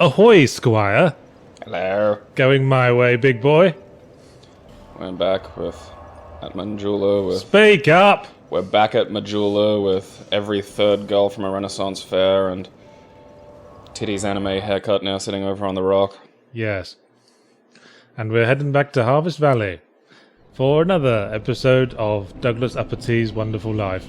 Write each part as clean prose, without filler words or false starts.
Ahoy, Squire. Hello. Going my way, big boy. We're back at Manjula with... Speak up! We're back at Majula with every third girl from a Renaissance fair and Titty's anime haircut now sitting over on the rock. Yes. And we're heading back to Harvest Valley for another episode of Douglas Upy's Wonderful Life.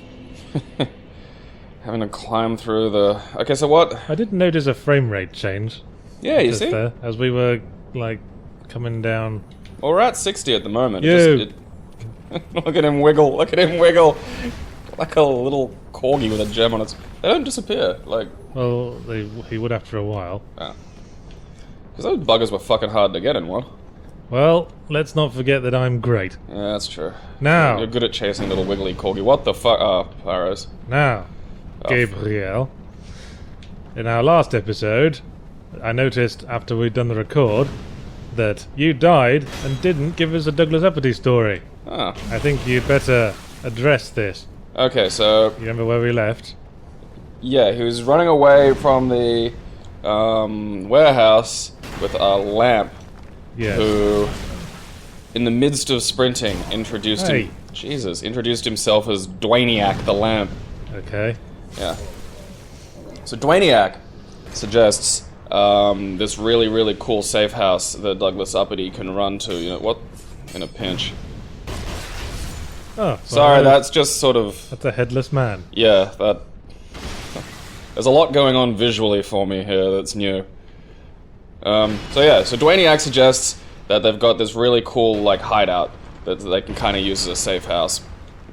Having to climb through the... Okay, so what? I did notice a frame rate change. Yeah, you see? There, as we were, like, coming down... Well, we're at 60 at the moment. Look at him wiggle, look at him wiggle! Like a little corgi with a gem on its... They don't disappear, like... Well, he would after a while. Yeah. Because those buggers were fucking hard to get in one. Well, let's not forget that I'm great. Yeah, that's true. Now... You're good at chasing little wiggly corgi. What the fuck? Oh, arrows. Now, Gabriel, in our last episode, I noticed after we'd done the record that you died and didn't give us a Douglas Upy story. Ah. I think you'd better address this. Okay, so... You remember where we left? Yeah, he was running away from the warehouse with a lamp. Yes. Who, in the midst of sprinting, introduced himself as Dwayniak the lamp. Okay. Yeah. So Dwayniak suggests this really, really cool safe house that Douglas Upy can run to. You know what? In a pinch. Oh, well, sorry, that's just sort of... That's a headless man. Yeah, that... There's a lot going on visually for me here that's new. So Dwayniak suggests that they've got this really cool, like, hideout that they can kind of use as a safe house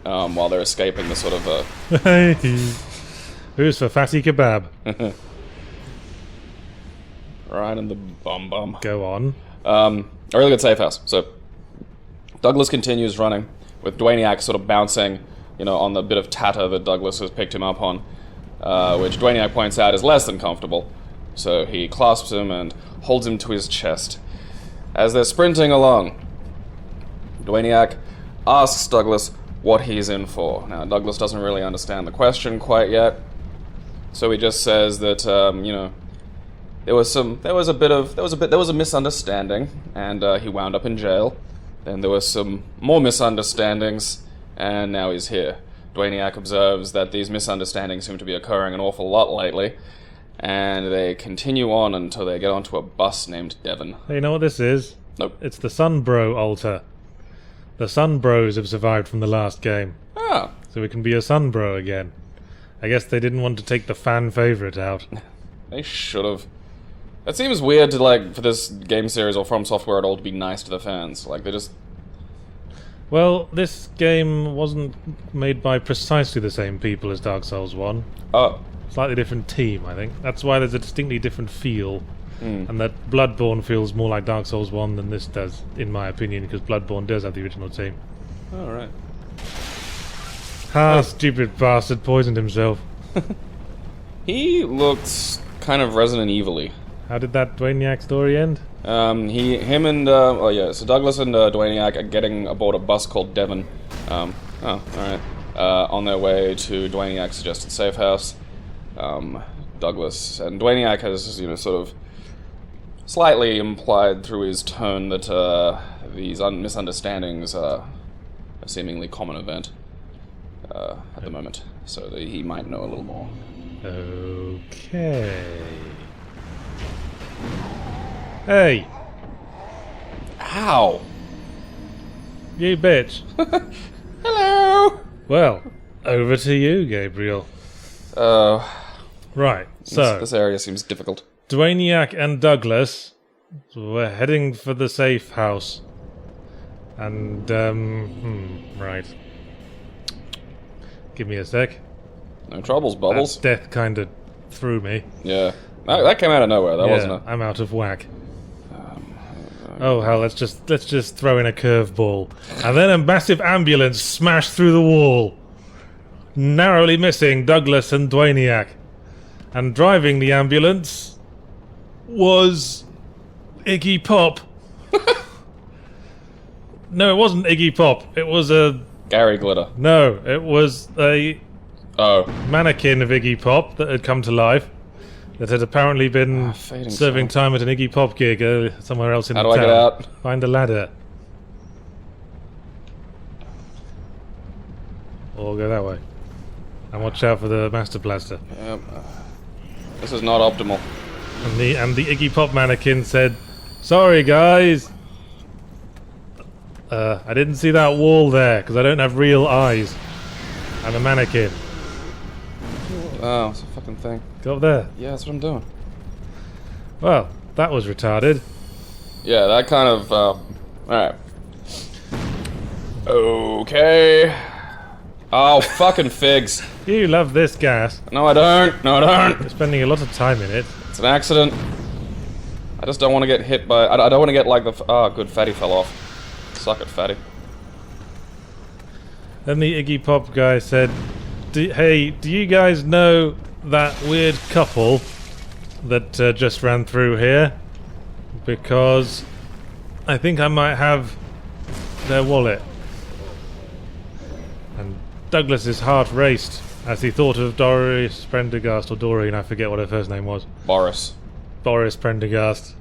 while they're escaping the sort of, Hey, who's for fatty kebab? Right in the bum. Go on. A really good safe house. So, Douglas continues running, with Dwayniak sort of bouncing, on the bit of tatter that Douglas has picked him up on, which Dwayniak points out is less than comfortable. So he clasps him and holds him to his chest. As they're sprinting along, Dwayniak asks Douglas what he's in for. Now, Douglas doesn't really understand the question quite yet, so he just says that, there was a misunderstanding, and he wound up in jail. Then there was some more misunderstandings, and now he's here. Dwayniak observes that these misunderstandings seem to be occurring an awful lot lately, and they continue on until they get onto a bus named Devon. Hey, you know what this is? Nope. It's the Sunbro altar. The Sunbros have survived from the last game. Ah. So we can be a Sunbro again. I guess they didn't want to take the fan favourite out. They should have. It seems weird to, for this game series or From Software at all to be nice to the fans. Like, they just... Well, this game wasn't made by precisely the same people as Dark Souls 1. Oh. Slightly different team, I think. That's why there's a distinctly different feel. And that Bloodborne feels more like Dark Souls 1 than this does, in my opinion, because Bloodborne does have the original team. Oh, right. Stupid bastard poisoned himself. He looks kind of Resident Evil-y. How did that Dwayniak story end? So Douglas and Dwayniak are getting aboard a bus called Devon. Alright. On their way to Dwayniak's suggested safe house. Douglas and Dwayniak has, sort of slightly implied through his tone that these misunderstandings are a seemingly common event at the moment, so that he might know a little more. Okay. Hey! Ow! You bitch. Hello! Well, over to you, Gabriel. Right, so... This area seems difficult. Dwayniak and Douglas were heading for the safe house. And, right. Give me a sec. No troubles, Bubbles. That death kind of threw me. Yeah. That came out of nowhere, wasn't it? I'm out of whack. Oh hell, let's just throw in a curveball. And then a massive ambulance smashed through the wall, narrowly missing Douglas and Dwayniak. And driving the ambulance was Iggy Pop. No, it wasn't Iggy Pop. It was a... Gary Glitter. No, it was a Oh. mannequin of Iggy Pop that had come to life, that had apparently been fading serving soul. time at an Iggy Pop gig somewhere else in How the do town. I get out? Find a ladder. Or go that way. And watch out for the Master Blaster. Yep. This is not optimal. And the Iggy Pop mannequin said, "Sorry, guys. I didn't see that wall there because I don't have real eyes. I'm a mannequin." Oh, it's a fucking thing. Go up there. Yeah, that's what I'm doing. Well, that was retarded. Yeah, that kind of, alright. Okay. Oh, fucking figs. You love this gas. No, I don't. No, I don't. You're spending a lot of time in it. It's an accident. I just don't want to get hit by... I don't want to get like the... Oh, good, Fatty fell off. Suck it, Fatty. Then the Iggy Pop guy said, "Hey, do you guys know that weird couple that just ran through here? Because I think I might have their wallet." And Douglas's heart raced as he thought of Doris Prendergast, or Doreen, I forget what her first name was. Boris. Boris Prendergast.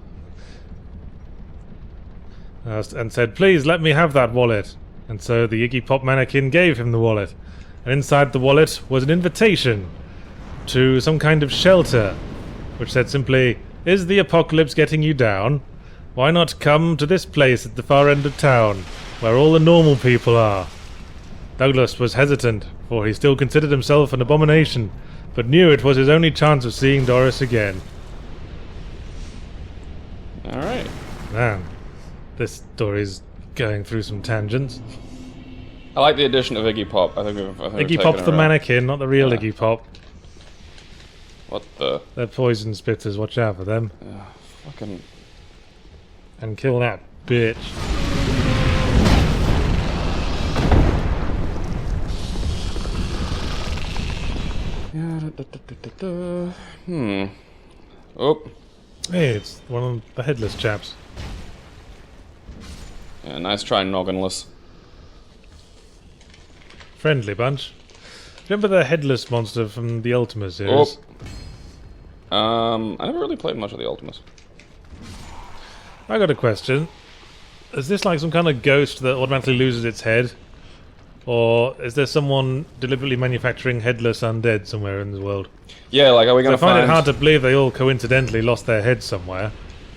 And said, "Please let me have that wallet." And so the Iggy Pop mannequin gave him the wallet. And inside the wallet was an invitation to some kind of shelter, which said simply, "Is the apocalypse getting you down? Why not come to this place at the far end of town, where all the normal people are?" Douglas was hesitant, for he still considered himself an abomination, but knew it was his only chance of seeing Doris again. Alright. Man, this story's going through some tangents. I like the addition of Iggy Pop. I think we've Iggy taken Pop's it the around. mannequin, not the real Yeah. Iggy Pop. What the... They're poison spitters, watch out for them. Fucking... And kill that bitch. Oh. Hey, it's one of the headless chaps. Yeah, nice try, Nogginless. Friendly bunch. Remember the headless monster from the Ultima series? I never really played much of the Ultimas. I got a question. Is this like some kind of ghost that automatically loses its head? Or is there someone deliberately manufacturing headless undead somewhere in the world? Yeah, like, are we I gonna find find... it hard to believe they all coincidentally lost their heads somewhere.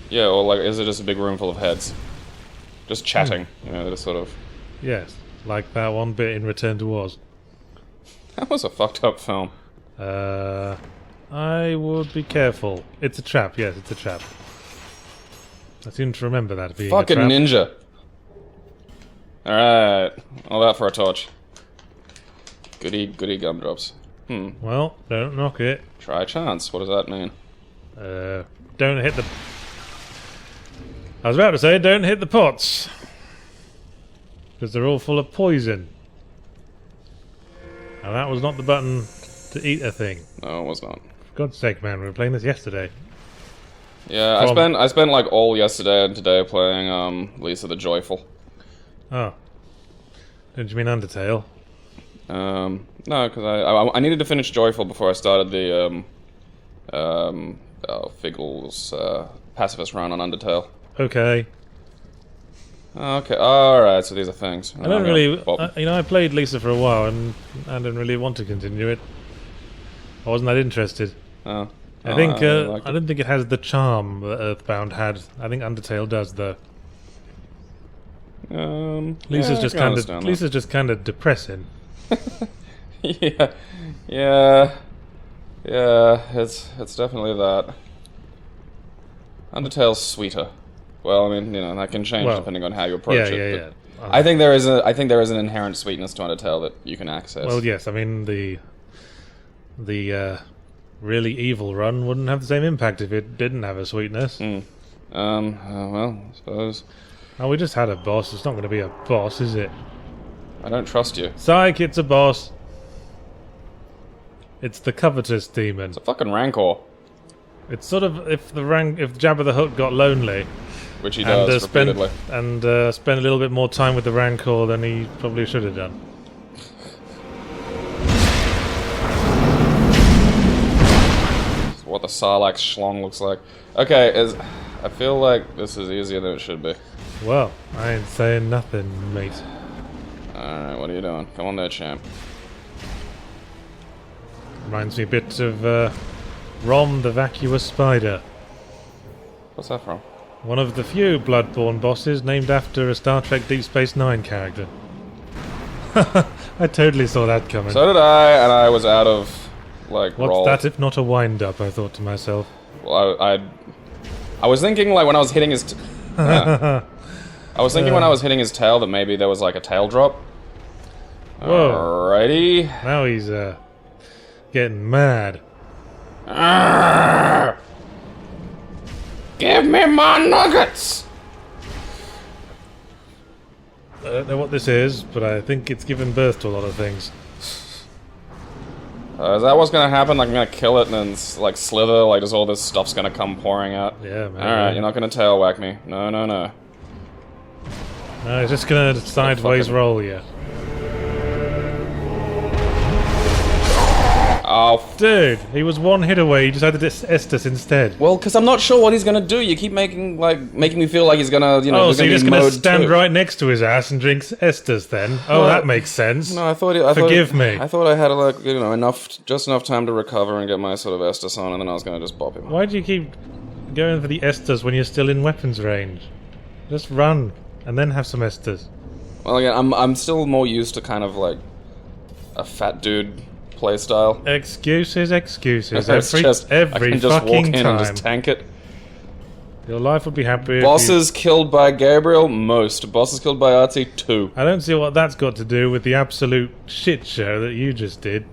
Yeah, or like, is it just a big room full of heads? Just chatting, you know, just sort of... Yes, like that one bit in Return to Oz. That was a fucked up film. I would be careful. It's a trap, yes, it's a trap. I seem to remember that being Fucking a trap. ninja. Alright, all that for a torch. Goody, goody gumdrops. Well, don't knock it. Try chance, what does that mean? Don't hit the... I was about to say, don't hit the pots. Because they're all full of poison. And that was not the button to eat a thing. No, it was not. For God's sake, man, we were playing this yesterday. Yeah, I spent like all yesterday and today playing Lisa the Joyful. Oh. Didn't you mean Undertale? No, because I needed to finish Joyful before I started the Figgle's pacifist run on Undertale. Okay. Okay, alright, so these are things. I don't really... I played Lisa for a while and I didn't really want to continue it. I wasn't that interested. I don't think it has the charm that Earthbound had. I think Undertale does, though. Lisa's just kind of depressing. yeah, it's definitely that. Undertale's sweeter. Well, I mean, you know, that can change depending on how you approach it. Yeah. I think there is an inherent sweetness to Undertale that you can access. Well, yes, I mean the really evil run wouldn't have the same impact if it didn't have a sweetness. Well, I suppose. Oh, we just had a boss. It's not going to be a boss, is it? I don't trust you. Psych, it's a boss. It's the Covetous Demon. It's a fucking Rancor. It's sort of if Jabba the Hutt got lonely, Which he does repeatedly. Spent a little bit more time with the Rancor than he probably should have done. what the Sarlacc schlong looks like. Okay, I feel like this is easier than it should be. Well, I ain't saying nothing, mate. Alright, what are you doing? Come on there, champ. Reminds me a bit of Rom the Vacuous Spider. What's that from? One of the few Bloodborne bosses named after a Star Trek Deep Space Nine character. I totally saw that coming. So did I, and I was out of, like, What's roll. that if not a wind-up, I thought to myself. Well, I was thinking, like, when I was hitting his... I was thinking when I was hitting his tail that maybe there was, like, a tail drop. Whoa. Alrighty. Now he's, getting mad. Arrgh! Give me my nuggets! I don't know what this is, but I think it's given birth to a lot of things. Is that what's gonna happen? Like, I'm gonna kill it and then, like, slither? Like, just all this stuff's gonna come pouring out? Yeah, man. Alright, you're not gonna tail whack me. No, no, no. No, it's just gonna sideways fucking- roll you. Oh, Dude, he was one hit away, he decided to Estus instead. well, because I'm not sure what he's gonna do. You keep making me feel like he's gonna, you know, Oh, there's so you're gonna just be gonna mode stand 2. right next to his ass and drink Estus then? Oh, No, that makes sense. No, Forgive me. I thought I had, like, you know, just enough time to recover and get my sort of Estus on, and then I was gonna just bop him. Why do you keep going for the Estus when you're still in weapons range? Just run, and then have some Estus. Well, again, I'm still more used to kind of like a fat dude playstyle. Excuses. It's every just, every I can just walk fucking in time. and just tank it. Your life would be happier. Bosses killed by Gabriel, most. Bosses killed by Artsy, 2. I don't see what that's got to do with the absolute shit show that you just did.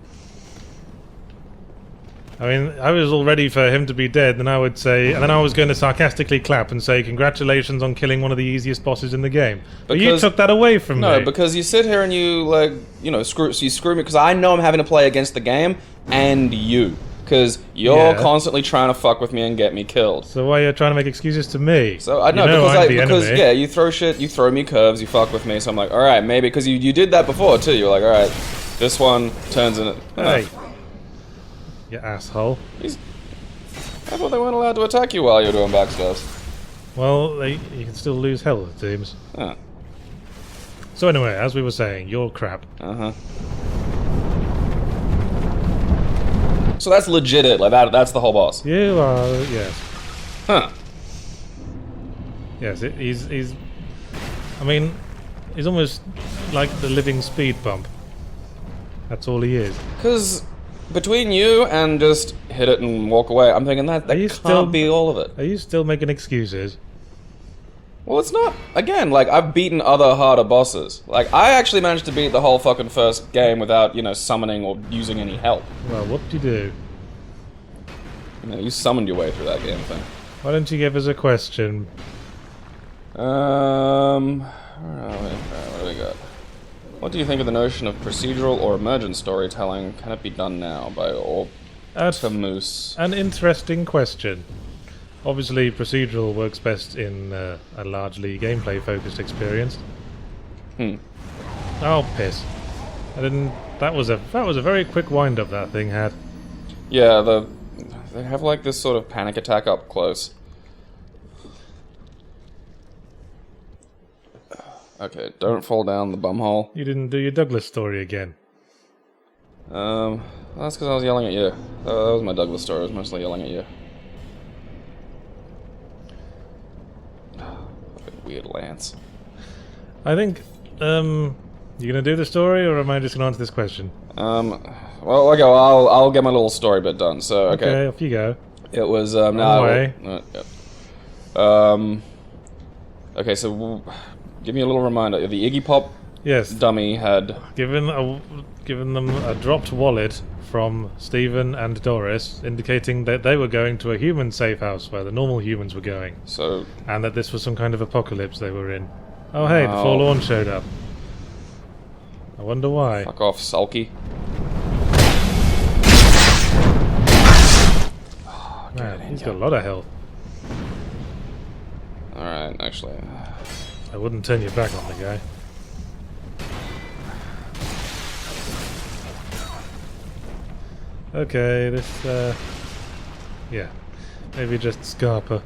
I mean, I was all ready for him to be dead, then I would say, and then I was going to sarcastically clap and say, congratulations on killing one of the easiest bosses in the game. But you Because- took that away from me. No, because you sit here and you, like, you know, screw me, because I know I'm having to play against the game, and you. Because you're Yeah. constantly trying to fuck with me and get me killed. So why are you trying to make excuses to me? So I know, you know because I'm the enemy. yeah, you throw shit, you throw me curves, you fuck with me, so I'm like, alright, maybe, because you did that before too, you're like, alright, this one turns in it. Hey, you asshole. I thought they weren't allowed to attack you while you're doing backstabs. Well, you can still lose health, it seems. Oh. So anyway, as we were saying, you're crap. Uh-huh. So that's legit it, like that's the whole boss. You are, yes. Huh. Yes, he's... I mean, he's almost like the living speed bump. That's all he is. Because between you and just hit it and walk away, I'm thinking that you can't still- be all of it. Are you still making excuses? Well, it's not. Again, like, I've beaten other harder bosses. Like, I actually managed to beat the whole fucking first game without, you know, summoning or using any help. Well, what did you do? You know, you summoned your way through that game thing. Why don't you give us a question? Where are we? What do we got? What do you think of the notion of procedural or emergent storytelling? Can it be done now by That's Moose? an interesting question. Obviously, procedural works best in a largely gameplay-focused experience. Oh, piss! I didn't. That was a very quick wind-up that thing had. Yeah, they have like this sort of panic attack up close. Okay, don't fall down the bumhole. You didn't do your Douglas story again. That's because I was yelling at you. That was my Douglas story. I was mostly yelling at you. Fucking weird Lance. I think. You gonna do the story, or am I just gonna answer this question? Well, okay, well, I'll get my little story bit done. So, okay. Off you go. It was, way. Okay, so give me a little reminder. The Iggy Pop Yes. dummy had... Given them a dropped wallet from Stephen and Doris, indicating that they were going to a human safe house where the normal humans were going, So, and that this was some kind of apocalypse they were in. Oh hey, the Oh. Forlorn showed up. I wonder why. fuck off, Sulky. Man, he's got a lot of health. Alright, actually... I wouldn't turn your back on the guy. Okay, this Yeah. Maybe just Scarpa.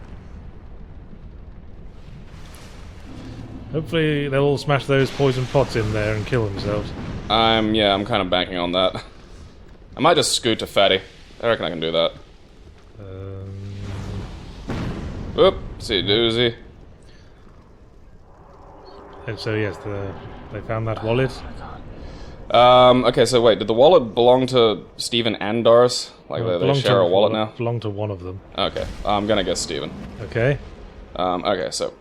Hopefully they'll all smash those poison pots in there and kill themselves. I'm kind of banking on that. I might just scoot to Fatty. I reckon I can do that. Oopsie doozy. And so yes, they found that wallet. Okay, so wait, did the wallet belong to Steven and Doris? Like they share a wallet now? Belonged to one of them. Okay, I'm gonna guess Steven. Okay. Okay, so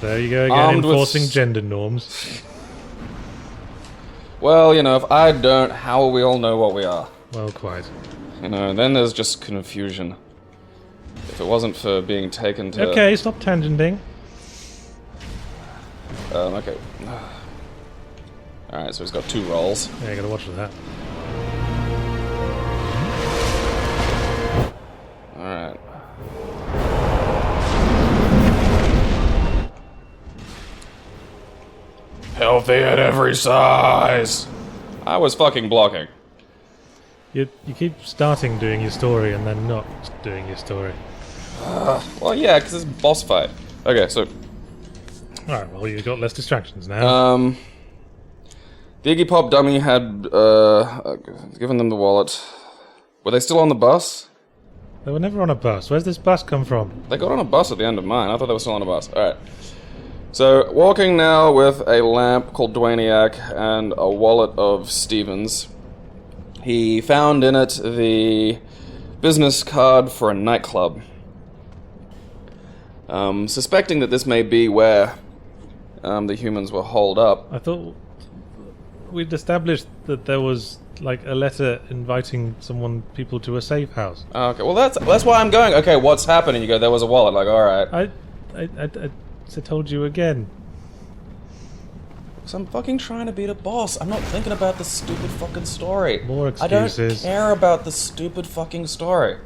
There you go again, enforcing gender norms. Well, you know, if I don't, how will we all know what we are? Well, quite. You know, then there's just confusion. If it wasn't for being taken to... Okay, stop tangenting. Okay. Alright, so he's got 2 rolls. Yeah, you gotta watch for that. Alright. Healthy at every size! I was fucking blocking. You keep starting doing your story and then not doing your story. Well, yeah, because it's a boss fight. Okay, so... Alright, well, you've got less distractions now. The Iggy Pop dummy had, given them the wallet. Were they still on the bus? They were never on a bus. Where's this bus come from? They got on a bus at the end of mine. I thought they were still on a bus. Alright. So, walking now with a lamp called Dwayniak and a wallet of Stevens. He found in it the business card for a nightclub. Suspecting that this may be where the humans were holed up. I thought we'd established that there was like a letter inviting people to a safe house. Okay, well that's why I'm going. Okay, what's happening? You go, there was a wallet. Like, all right. I told you again. So I'm fucking trying to beat a boss. I'm not thinking about the stupid fucking story. More excuses. I don't care about the stupid fucking story.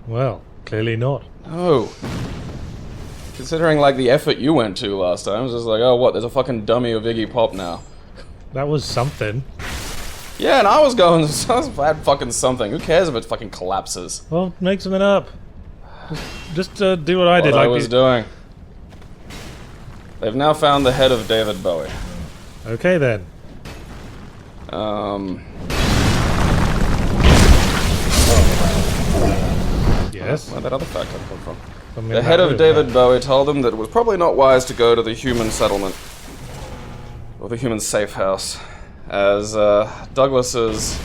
Well, clearly not. No. Considering, like, the effort you went to last time, it was just like, oh, what, there's a fucking dummy of Iggy Pop now. That was something. Yeah, and I was going, I had fucking something. Who cares if it fucking collapses? Well, make something up. Just do what I did. What I like was doing. They've now found the head of David Bowie. Okay, then. Yes? Where'd that other fact come from? From The head of David Bowie told them that it was probably not wise to go to the human settlement. Or the human safe house. As Douglas's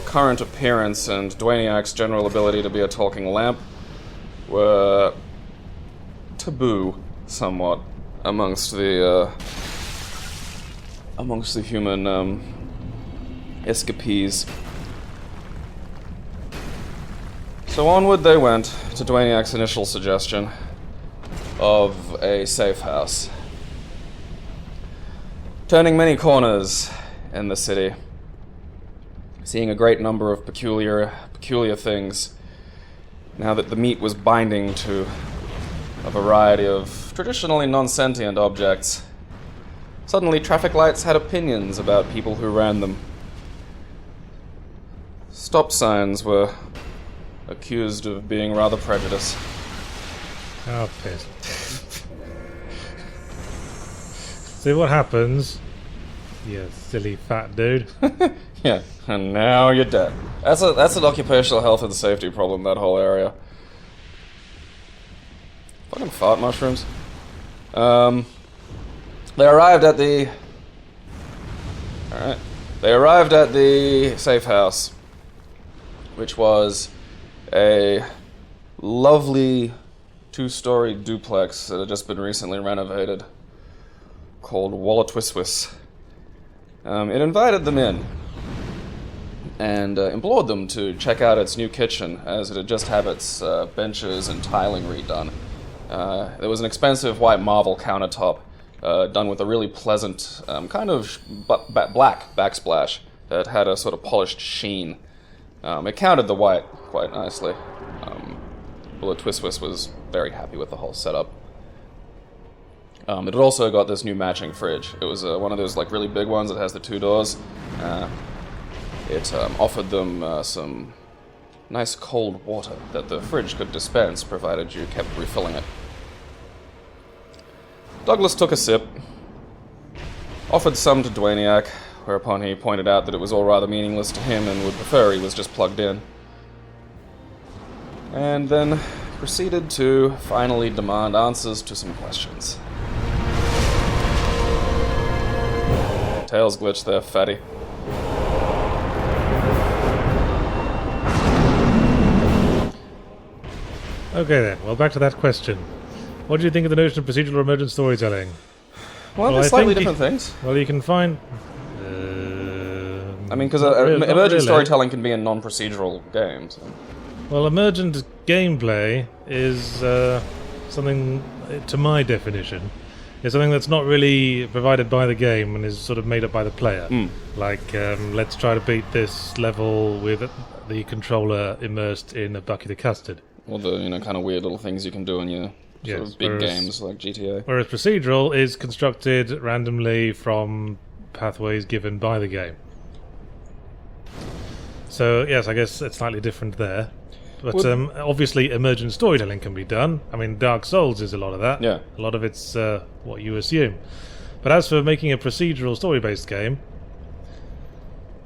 current appearance and Dwayniak's general ability to be a talking lamp were taboo, somewhat, amongst the human escapees. So onward they went to Dwayniak's initial suggestion of a safe house. Turning many corners in the city, seeing a great number of peculiar things, now that the meat was binding to a variety of traditionally non-sentient objects. Suddenly traffic lights had opinions about people who ran them. Stop signs were accused of being rather prejudiced. Oh, piss. See what happens, you silly fat dude. Yeah, and now you're dead. That's an occupational health and safety problem, that whole area. Fucking fart mushrooms. They arrived at the... Alright. They arrived at the safe house, which was a lovely 2-story duplex that had just been recently renovated, called Walletwiswis. It invited them in and implored them to check out its new kitchen, as it had just had its benches and tiling redone. There was an expensive white marble countertop done with a really pleasant kind of black backsplash that had a sort of polished sheen. It countered the white quite nicely. Walletwiswis was very happy with the whole setup. It had also got this new matching fridge. It was one of those like really big ones that has the 2 doors. It offered them some nice cold water that the fridge could dispense, provided you kept refilling it. Douglas took a sip, offered some to Dwayniak, whereupon he pointed out that it was all rather meaningless to him and would prefer he was just plugged in. And then proceeded to finally demand answers to some questions. Tails glitched there, fatty. Okay then, well back to that question. What do you think of the notion of procedural emergent storytelling? Well, they're slightly different things. Well, you can find... I mean, because emergent really. storytelling can be in non-procedural games. Well, emergent gameplay is something, to my definition, is something that's not really provided by the game and is sort of made up by the player. Like, let's try to beat this level with the controller immersed in a bucket of custard. Or the, kind of weird little things you can do in your sort of big games like GTA. Whereas procedural is constructed randomly from pathways given by the game. So, yes, I guess it's slightly different there. But obviously emergent storytelling can be done. I mean, Dark Souls is a lot of that. Yeah. A lot of it's what you assume. But as for making a procedural story-based game,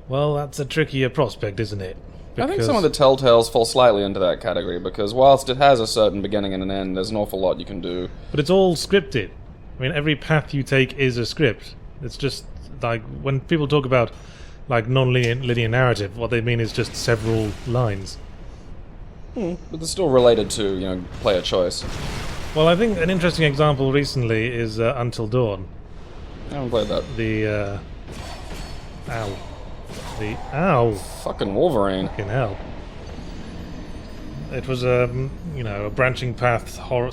well, that's a trickier prospect, isn't it? I think some of the Telltales fall slightly into that category, because whilst it has a certain beginning and an end, there's an awful lot you can do. But it's all scripted. I mean, every path you take is a script. It's just, like, when people talk about, like, non-linear narrative, what they mean is just several lines. But they're still related to, player choice. Well, I think an interesting example recently is Until Dawn. I haven't played that. The, Ow! Fucking Wolverine. Fucking hell. It was a branching path horror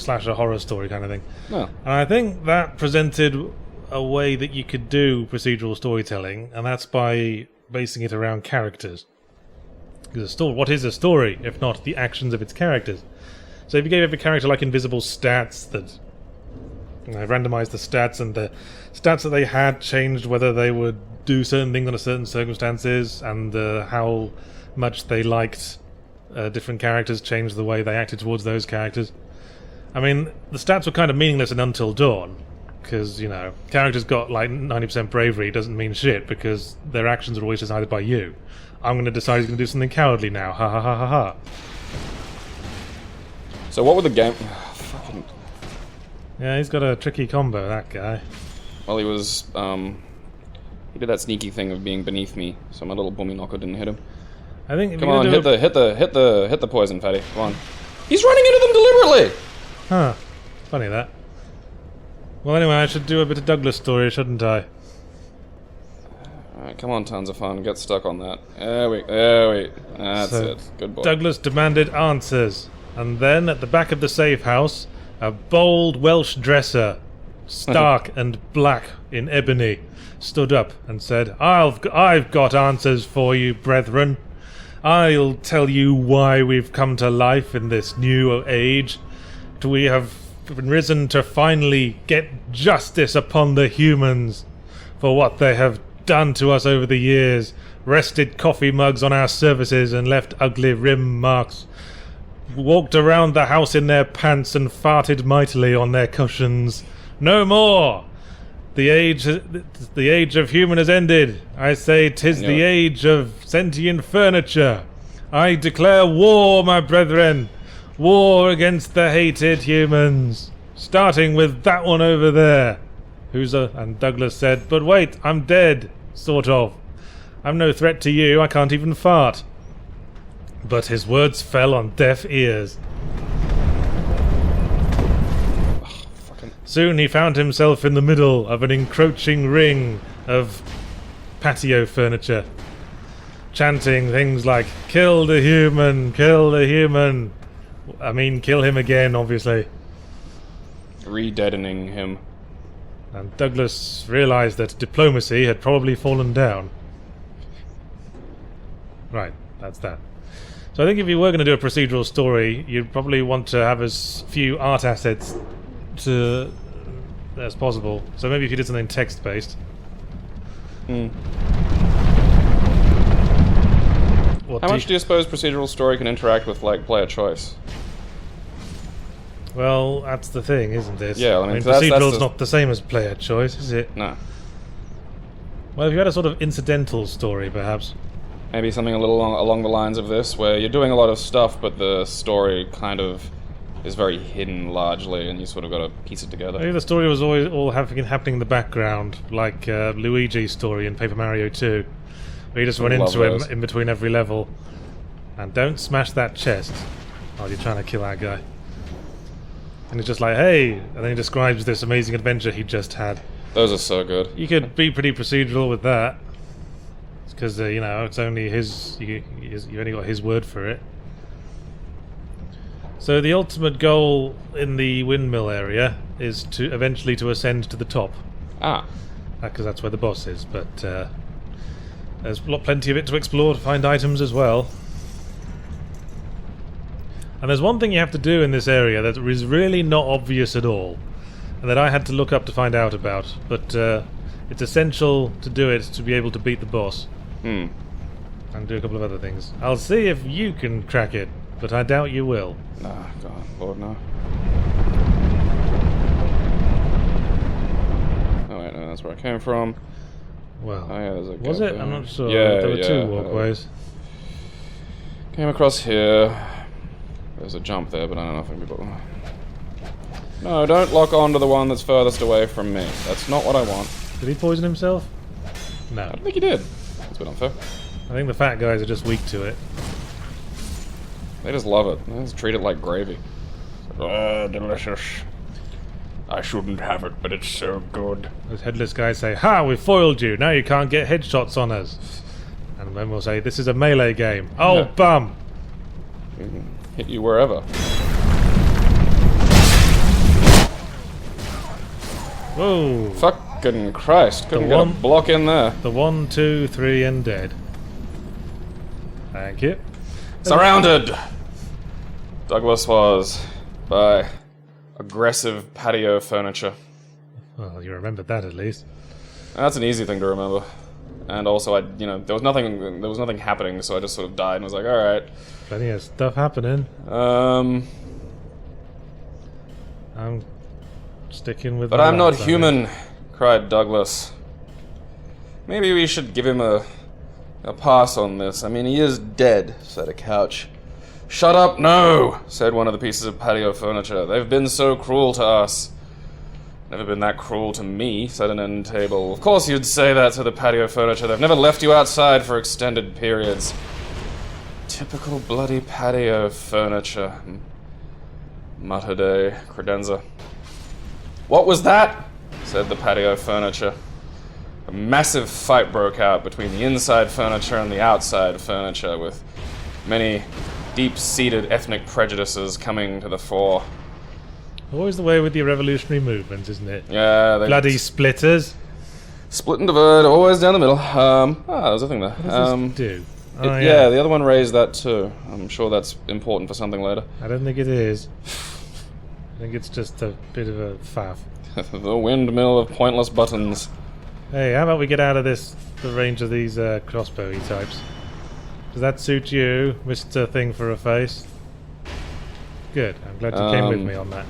story kind of thing. No. And I think that presented a way that you could do procedural storytelling, and that's by basing it around characters. Because what is a story, if not the actions of its characters? So if you gave every character like invisible stats that randomized the stats, and the stats that they had changed whether they would do certain things under certain circumstances, and how much they liked different characters changed the way they acted towards those characters. I mean, the stats were kind of meaningless in Until Dawn, because, characters got like 90% bravery doesn't mean shit, because their actions are always decided by you. I'm going to decide he's going to do something cowardly now, ha ha ha ha ha. So what would the game... Fucking... Yeah, he's got a tricky combo, that guy. Well, he was, he did that sneaky thing of being beneath me, so my little boomy knocker didn't hit him. I think. Come on, hit the poison, fatty. Come on. He's running into them deliberately. Huh? Funny that. Well, anyway, I should do a bit of Douglas story, shouldn't I? Alright, come on, tons of fun. Get stuck on that. There we. That's it. Good boy. Douglas demanded answers, and then at the back of the safe house, a bold Welsh dresser, stark and black in ebony, stood up and said, I've got answers for you, brethren. I'll tell you why we've come to life in this new age. We have risen to finally get justice upon the humans for what they have done to us over the years. Rested coffee mugs on our surfaces and left ugly rim marks. Walked around the house in their pants and farted mightily on their cushions. No more! The age of human has ended. I say 'tis the age of sentient furniture. I declare war, my brethren. War against the hated humans. Starting with that one over there. And Douglas said, but wait, I'm dead. Sort of. I'm no threat to you, I can't even fart. But his words fell on deaf ears. Soon he found himself in the middle of an encroaching ring of patio furniture, chanting things like, kill the human, kill the human. I mean, kill him again, obviously. Re-deadening him. And Douglas realized that diplomacy had probably fallen down. Right, that's that. So I think if you were going to do a procedural story, you'd probably want to have as few art assets as possible. So maybe if you did something text-based. How much do you suppose procedural story can interact with, like, player choice? Well, that's the thing, isn't it? Yeah, I mean procedural's not the same as player choice, is it? No. Well, if you had a sort of incidental story, perhaps. Maybe something a little along the lines of this, where you're doing a lot of stuff, but the story kind of is very hidden largely, and you sort of got to piece it together. Maybe the story was always all happening in the background, like Luigi's story in Paper Mario 2, where you just run into him in between every level. And don't smash that chest while you're trying to kill that guy. And it's just like, hey, and then he describes this amazing adventure he just had. Those are so good. You could be pretty procedural with that. Because, you know, it's only his... You only got his word for it. So the ultimate goal in the windmill area is to eventually to ascend to the top. Ah. Because that's where the boss is, but there's plenty of it to explore to find items as well. And there's one thing you have to do in this area that is really not obvious at all, and that I had to look up to find out about, but it's essential to do it to be able to beat the boss. And do a couple of other things. I'll see if you can crack it, but I doubt you will. Nah, God, Lord, no. Oh wait, no, that's where I came from. Well, oh, yeah, there's a was it? there. I'm not sure. Yeah, there were two walkways. Came across here. There's a jump there, but I don't know if I can be bothered. No, don't lock onto the one that's furthest away from me. That's not what I want. Did he poison himself? No. I don't think he did. That's a bit unfair. I think the fat guys are just weak to it. They just love it. They just treat it like gravy. Delicious. I shouldn't have it, but it's so good. Those headless guys say, "Ha, we foiled you. Now you can't get headshots on us." And then we'll say, "This is a melee game." Oh, Yeah. bum! We can hit you wherever. Whoa! Fucking Christ. Couldn't get a block in there. The 1, 2, 3 and dead. Thank you. Surrounded! Douglas was by aggressive patio furniture. Well, you remembered that at least. That's an easy thing to remember. And also, there was nothing happening, so I just sort of died and was like, alright. Plenty of stuff happening. I'm sticking with. But I'm not human, cried Douglas. Maybe we should give him a pass on this. I mean, he is dead, said a couch. Shut up, no, said one of the pieces of patio furniture. They've been so cruel to us. Never been that cruel to me, said an end table. Of course you'd say that to the patio furniture. They've never left you outside for extended periods. Typical bloody patio furniture, muttered a credenza. What was that? Said the patio furniture. A massive fight broke out between the inside furniture and the outside furniture, with many deep-seated ethnic prejudices coming to the fore. Always the way with the revolutionary movement, isn't it? Yeah, they bloody splitters. Split and divide, always down the middle. There's a thing there. What does this do? Yeah, the other one raised that too. I'm sure that's important for something later. I don't think it is. I think it's just a bit of a faff. The windmill of pointless buttons. Hey, how about we get out of the range of these crossbowy types? Does that suit you, Mr. Thing for a Face? Good, I'm glad you came with me on that.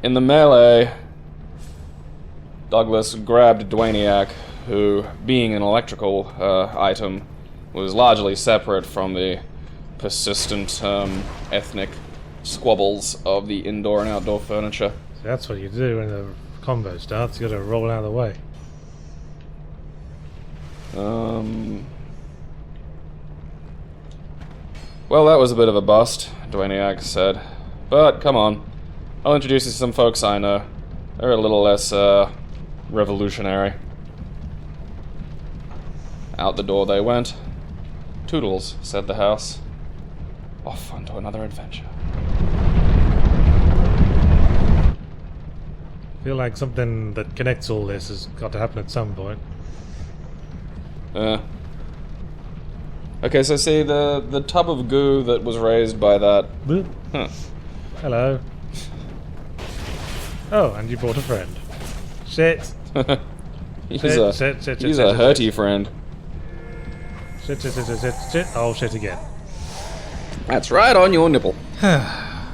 In the melee, Douglas grabbed Dwayniak, who, being an electrical item, was largely separate from the persistent ethnic squabbles of the indoor and outdoor furniture. So that's what you do when the combo starts, you gotta roll out of the way. Well, that was a bit of a bust, Dwayniak said. But, come on. I'll introduce you to some folks I know. They're a little less, revolutionary. Out the door they went. Toodles, said the house. Off onto another adventure. I feel like something that connects all this has got to happen at some point. Okay, so see, the tub of goo that was raised by that... Huh. Hello. Oh, and you brought a friend. Shit. He's a hurty friend. Shit, shit, shit, shit, shit, shit. Oh, shit again. That's right on your nipple. Well,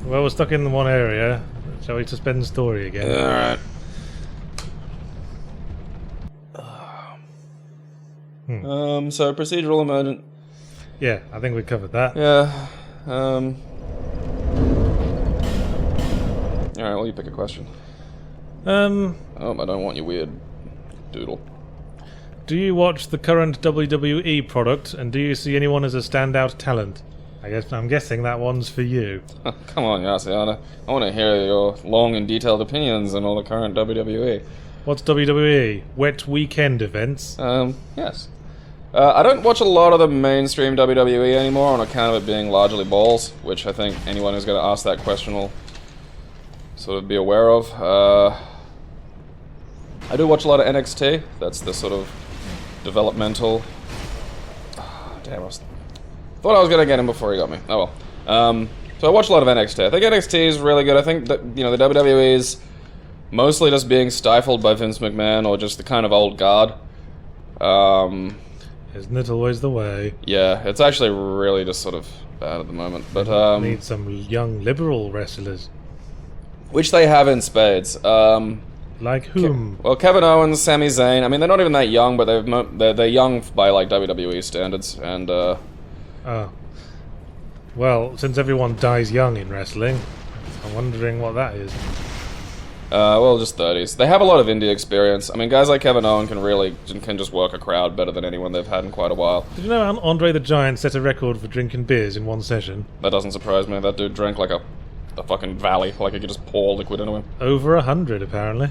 we're stuck in one area. Shall we suspend the story again? Alright. So procedural emergent. Yeah, I think we covered that. Yeah. Alright, well, you pick a question. Oh, I don't want your weird doodle. Do you watch the current WWE product, and do you see anyone as a standout talent? I'm guessing that one's for you. Come on, Yasiana. I want to hear your long and detailed opinions on all the current WWE. What's WWE? Wet weekend events? Yes. I don't watch a lot of the mainstream WWE anymore on account of it being largely balls, which I think anyone who's going to ask that question will sort of be aware of. I do watch a lot of NXT. That's the sort of developmental... damn, thought I was going to get him before he got me. Oh well. So I watch a lot of NXT. I think NXT is really good. I think that, you know, the WWE is mostly just being stifled by Vince McMahon or just the kind of old guard. Isn't it always the way? Yeah, it's actually really just sort of bad at the moment. But need some young liberal wrestlers. Which they have in spades. Like whom? Well, Kevin Owens, Sami Zayn. I mean, they're not even that young, but they're young by like WWE standards. And oh, well, since everyone dies young in wrestling, I'm wondering what that is. Well, just 30s. They have a lot of indie experience. I mean, guys like Kevin Owens can just work a crowd better than anyone they've had in quite a while. Did you know Andre the Giant set a record for drinking beers in one session? That doesn't surprise me. That dude drank like a fucking valley, like he could just pour liquid into him. Over 100, apparently.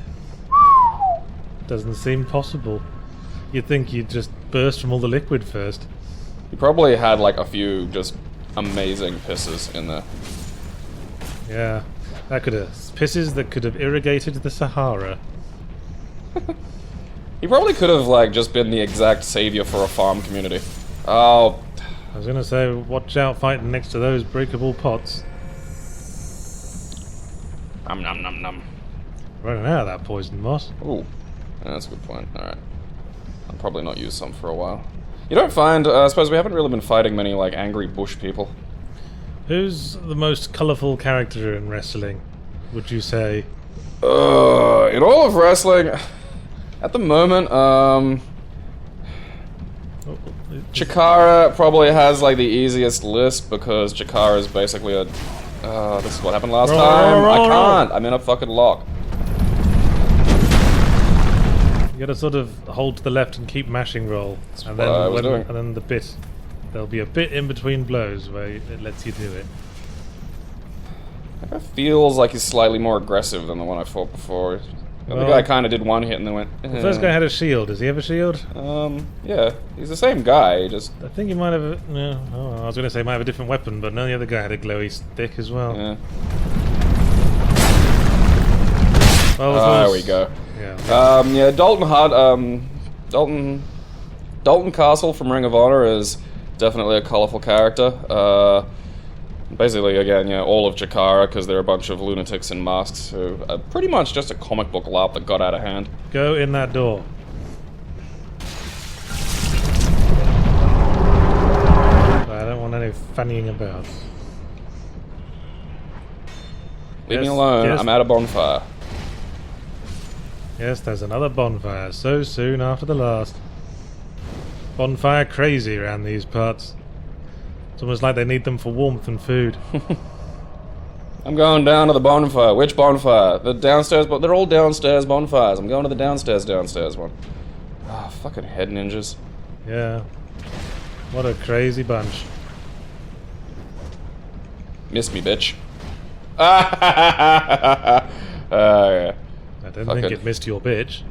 Doesn't seem possible. You'd think you'd just burst from all the liquid first. He probably had like a few just amazing pisses in there. Yeah, that could have pisses that could have irrigated the Sahara. He probably could have like just been the exact savior for a farm community. Oh, I was gonna say, watch out fighting next to those breakable pots. Nom nom nom nom. Running out of that poison moss. Ooh, yeah, that's a good point. Alright. I'll probably not use some for a while. You don't find, I suppose we haven't really been fighting many, like, angry bush people. Who's the most colourful character in wrestling, would you say? In all of wrestling, at the moment, Chikara probably has, like, the easiest list, because Chikara is basically a... this is what happened last time. I can't. I'm in a fucking lock. You gotta sort of hold to the left and keep mashing roll. And then, and then the bit. There'll be a bit in between blows where it lets you do it. It feels like he's slightly more aggressive than the one I fought before. The other guy kind of did one hit and then went... The first guy had a shield. Does he have a shield? Yeah. He's the same guy, just... I think he might have... No, I was going to say he might have a different weapon, but no, the other guy had a glowy stick as well. Yeah. Well, there we go. Yeah. Yeah, Dalton Castle from Ring of Honor is definitely a colourful character. Basically, again, yeah, all of Chikara, because they're a bunch of lunatics in masks who are pretty much just a comic book LARP that got out of hand. Go in that door. I don't want any fannying about. Leave me alone, yes. I'm at a bonfire. Yes, there's another bonfire, so soon after the last. Bonfire crazy around these parts. It's almost like they need them for warmth and food. I'm going down to the bonfire. Which bonfire? The downstairs, but they're all downstairs bonfires. I'm going to the downstairs one. Ah, fucking head ninjas. Yeah. What a crazy bunch. Miss me, bitch. Yeah. I don't think it missed your bitch.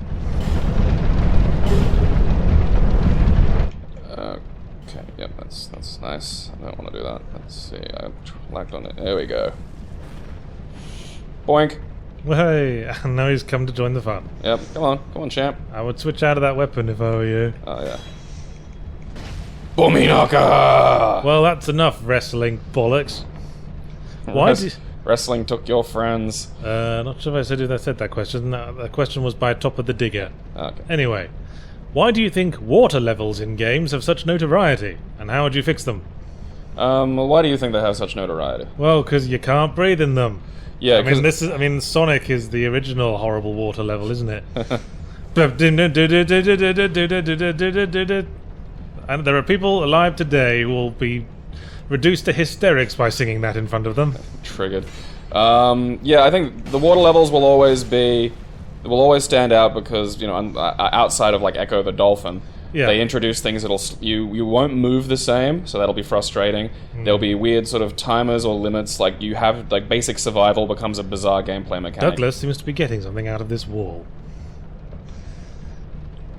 Okay, yep, that's nice. I don't want to do that. Let's see, I lagged on it. There we go. Boink. Well, hey, now he's come to join the fun. Yep, come on, champ. I would switch out of that weapon if I were you. Oh, yeah. Bominaka! Well, that's enough wrestling bollocks. Why did... Wrestling took your friends. Not sure if I said that question. No, the question was by Top of the Digger. Okay. Anyway, Why do you think water levels in games have such notoriety, and how would you fix them? Well, why do you think they have such notoriety? Well, because you can't breathe in them. Yeah, I mean, Sonic is the original horrible water level, isn't it? And there are people alive today who will be reduced to hysterics by singing that in front of them. Triggered. Yeah, I think the water levels will always stand out because, you know, outside of like Echo the Dolphin, they introduce things that'll you won't move the same, so that'll be frustrating. There'll be weird sort of timers or limits, like you have like basic survival becomes a bizarre gameplay mechanic. Douglas seems to be getting something out of this wall.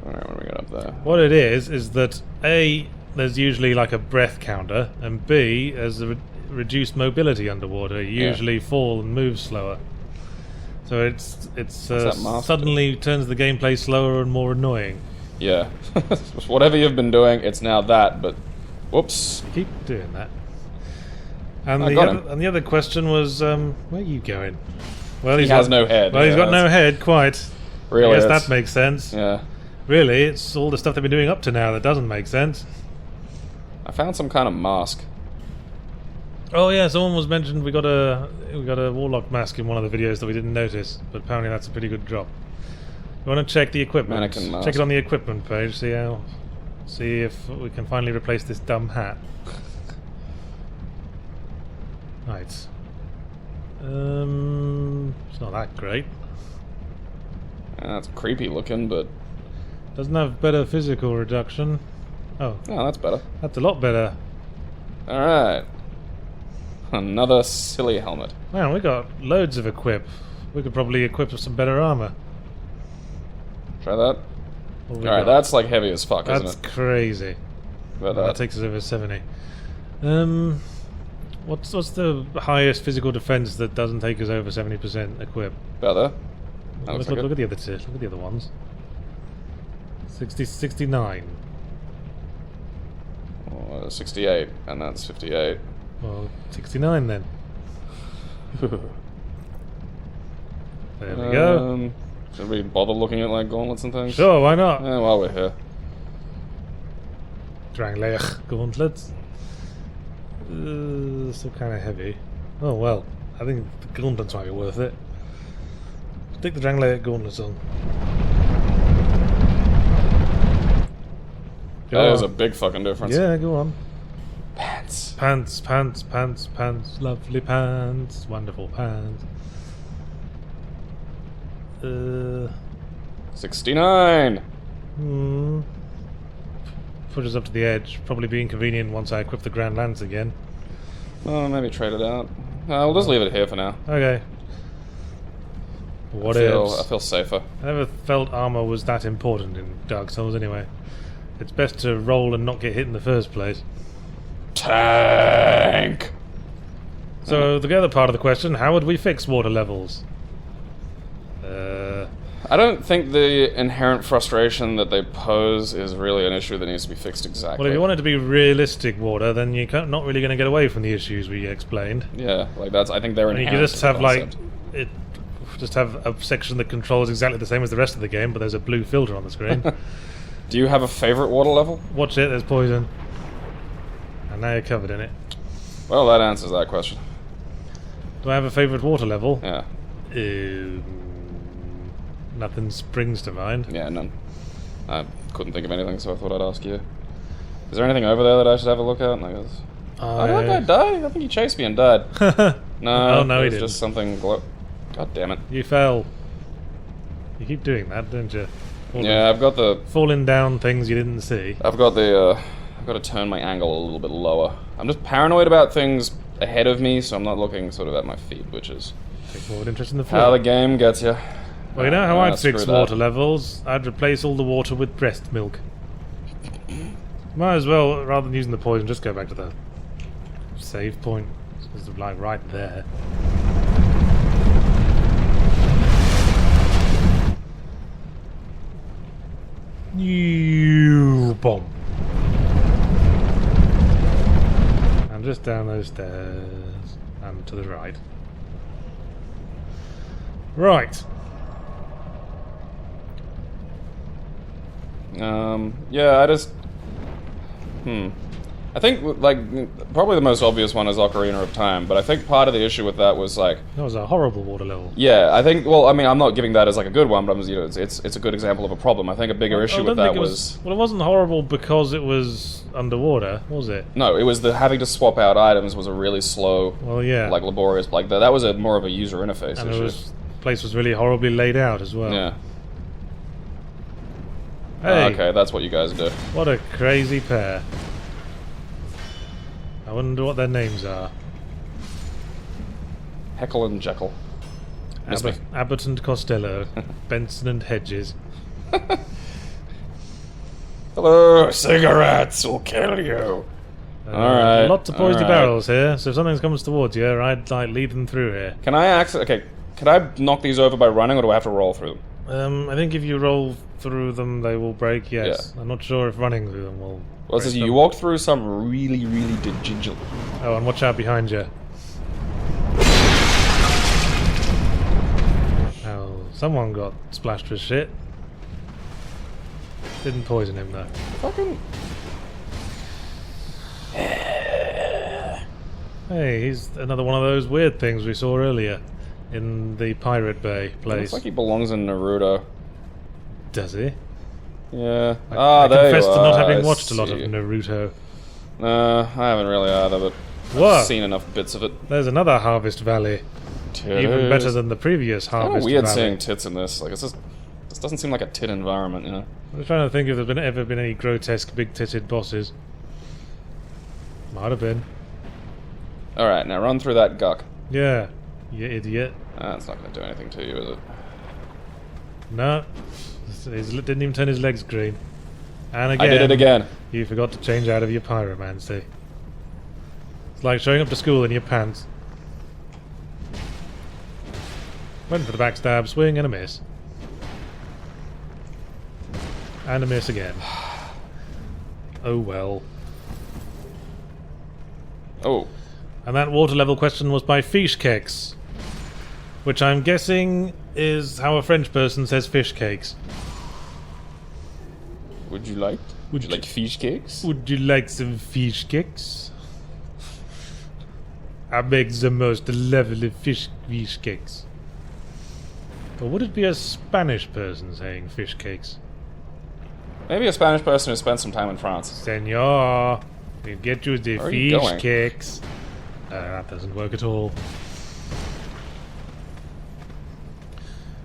Alright, what do we got up there? What it is that A, there's usually like a breath counter, and B, there's a reduced mobility underwater. You usually fall and move slower. So it's suddenly turns the gameplay slower and more annoying. Yeah. Whatever you've been doing, it's now that, but whoops. You keep doing that. And the other question was, where are you going? Well, he has no head. Well, he's got no head, quite. Really? I guess that makes sense. Yeah. Really, it's all the stuff they've been doing up to now that doesn't make sense. I found some kind of mask. Oh yeah, someone was mentioned we got a warlock mask in one of the videos that we didn't notice, but apparently that's a pretty good drop. You want to check the equipment? Mannequin mask. Check it on the equipment page. See if we can finally replace this dumb hat. Right. It's not that great. That's creepy looking, but doesn't have better physical reduction. Oh, that's better. That's a lot better. All right. Another silly helmet. Man, we got loads of equip. We could probably equip some better armor. Try that. Alright, that's like heavy as fuck, isn't it? That's crazy. That takes us over 70. What's the highest physical defense that doesn't take us over 70% equip? Better. Look at the other two. Look at the other ones. 69. 68, and that's 58. Well, 69 then. There we go. Should we bother looking at like gauntlets and things? Sure, why not? Yeah, while we're here. Drangleic gauntlets. Still kind of heavy. Oh well, I think the gauntlets might be worth it. Stick the Drangleic gauntlets on. That is a big fucking difference. Yeah, go on. Pants. Pants, pants, pants, pants. Lovely pants. Wonderful pants. 69! Push us up to the edge. Probably be inconvenient once I equip the Grand Lance again. Well, maybe trade it out. We'll just leave it here for now. Okay. I feel safer. I never felt armor was that important in Dark Souls anyway. It's best to roll and not get hit in the first place. Tank! So the other part of the question, how would we fix water levels? I don't think the inherent frustration that they pose is really an issue that needs to be fixed exactly. Well, if you want it to be realistic water, then you're not really going to get away from the issues we explained. Yeah, like I think they're inherent. You can just have just have a section that controls exactly the same as the rest of the game, but there's a blue filter on the screen. Do you have a favorite water level? Watch it, there's poison. And now you're covered in it. Well, that answers that question. Do I have a favorite water level? Yeah. Nothing springs to mind. Yeah, none. I couldn't think of anything, so I thought I'd ask you. Is there anything over there that I should have a look at? And I guess, I don't think I died. I think he chased me and died. No, no, he was didn't. Just something. God damn it! You fell. You keep doing that, don't you? I've got the falling down things you didn't see. I've got to turn my angle a little bit lower. I'm just paranoid about things ahead of me, so I'm not looking sort of at my feet, which is take forward interest in the floor. How the game gets you. Well, you know how I'd fix water levels? I'd replace all the water with breast milk. Might as well, rather than using the poison, just go back to the save point. It's like right there. You bomb. And just down those stairs and to the right. Right. Yeah, I just... I think, like, probably the most obvious one is Ocarina of Time, but I think part of the issue with that was, like... That was a horrible water level. Yeah, I think, well, I mean, I'm not giving that as, like, a good one, but I'm, you know, it's a good example of a problem. I think a bigger issue with that was... Well, it wasn't horrible because it was underwater, was it? No, it was the having to swap out items was a really slow, well, yeah, like, laborious, like, that was more of a user interface and issue. The place was really horribly laid out as well. Yeah. Hey, okay, that's what you guys do. what a crazy pair. I wonder what their names are. Heckle and Jekyll. Abbott and Costello. Benson and Hedges. Hello, cigarettes will kill you. Alright. Lots of poised barrels here, so if something comes towards you, I'd like lead them through here. Can I access... Okay, can I knock these over by running, or do I have to roll through them? I think if you roll through them, they will break, yes. Yeah. I'm not sure if running through them will... Well, it says you walk through some really gingerly. Oh, and watch out behind you. Oh, someone got splashed with shit. Didn't poison him, though. Fucking... Hey, he's another one of those weird things we saw earlier in the Pirate Bay place. Looks like he belongs in Naruto. Does he? Yeah. I there confess you to are. not having I watched a lot of see. Naruto. I haven't really either, but Whoa. I've seen enough bits of it. There's another Harvest Valley. Even better than the previous It's kind Harvest of weird Valley. seeing tits in this. Like, it's just... This doesn't seem like a tit environment, you know? I'm trying to think if there's ever been any grotesque big-titted bosses. Might have been. Alright, now run through that guck. Yeah, you idiot. That's not going to do anything to you, is it? No. He didn't even turn his legs green. And again, I did it again. You forgot to change out of your pyromancy. It's like showing up to school in your pants. Went for the backstab, swing and a miss. And a miss again. Oh well. Oh. And that water level question was by Fish Cakes. Which I'm guessing is how a French person says fish cakes. Would you like fish cakes? Would you like some fish cakes? I make the most lovely fish cakes. Or would it be a Spanish person saying fish cakes? Maybe a Spanish person who spent some time in France. Senor, we'll get you the Where are you fish going? cakes. That doesn't work at all.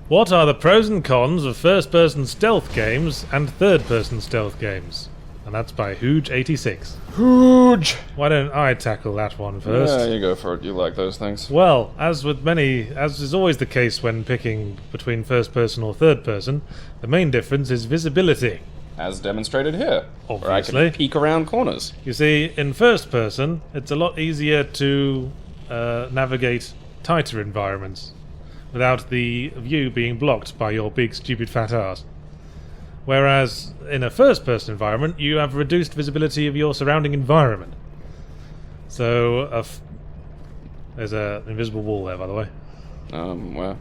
What are the pros and cons of first-person stealth games and third-person stealth games? And that's by Hooge86. Huge! Why don't I tackle that one first? Yeah, you go for it. You like those things. Well, as is always the case when picking between first-person or third-person, the main difference is visibility. As demonstrated here. Where I Obviously. can peek around corners. You see, in first-person, it's a lot easier to navigate tighter environments without the view being blocked by your big, stupid, fat ass. Whereas in a first-person environment, you have reduced visibility of your surrounding environment. So, there's an invisible wall there, by the way. Where?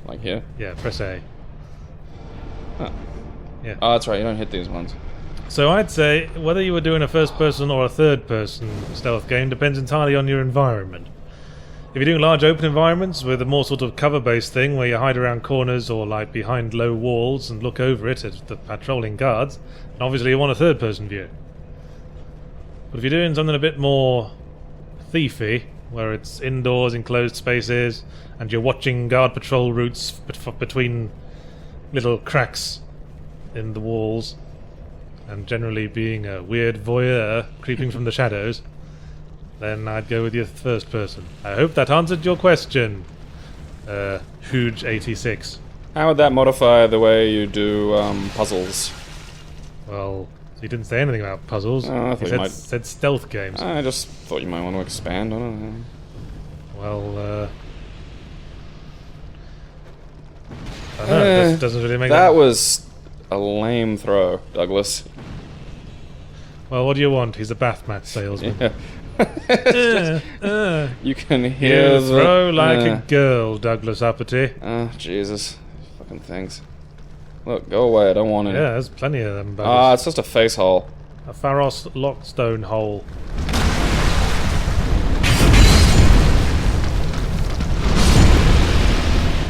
Like here? Yeah, press A. Huh. Yeah. Oh, that's right. You don't hit these ones. So I'd say whether you were doing a first-person or a third-person stealth game depends entirely on your environment. If you're doing large open environments with a more sort of cover-based thing where you hide around corners or like behind low walls and look over it at the patrolling guards, then obviously you want a third-person view. But if you're doing something a bit more thiefy, where it's indoors, enclosed spaces, and you're watching guard patrol routes between little cracks in the walls, and generally being a weird voyeur creeping from the shadows, then I'd go with your first person. I hope that answered your question, Hooge86. How would that modify the way you do puzzles? Well, he didn't say anything about puzzles. I He thought you said stealth games. I just thought you might want to expand on it. Well, I don't know, it doesn't really make That was a lame throw, Douglas. Well, what do you want? He's a bath mat salesman. Yeah. You can You hear the... throw like a girl, Douglas Upy. Oh, Jesus. Fucking things. Look, go away. I don't want any. Yeah, there's plenty of them. Ah, it's just a face hole. A Pharos lockstone hole.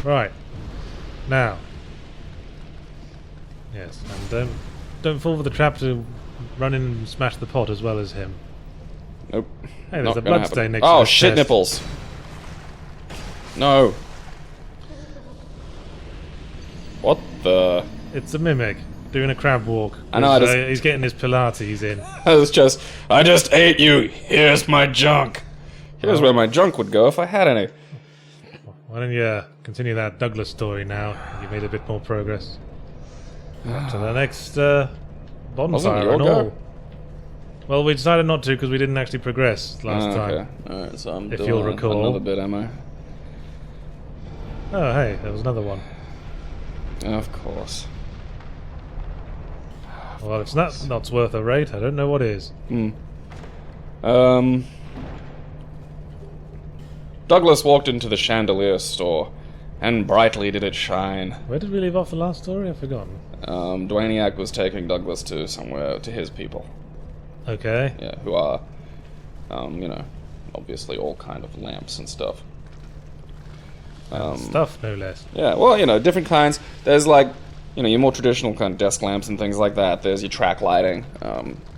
Right. Now. Yes, and don't fall for the trap to run in and smash the pot as well as him. Nope. Hey, there's Not a gonna bloodstain happen. next to Oh, his shit chest. nipples. No. What the? It's a mimic doing a crab walk. I know, I just- He's getting his Pilates in. I just ate you. Here's my junk. Here's where my junk would go if I had any. Why don't you continue that Douglas story now? You made a bit more progress. Up to the next bonfire your and go? all. Well, we decided not to because we didn't actually progress last Okay. time. Alright, so I'm If doing you'll recall. another bit, am I? Oh, hey, there was another one. Of course. Well, if it's not worth a rate, I don't know what is. Douglas walked into the chandelier store, and brightly did it shine. Where did we leave off the last story? I've forgotten. Dwayniak was taking Douglas to somewhere, to his people. Okay. Yeah, who are, you know, obviously all kind of lamps and stuff. Stuff, no less. Yeah, well, you know, different kinds. There's like, you know, your more traditional kind of desk lamps and things like that. There's your track lighting.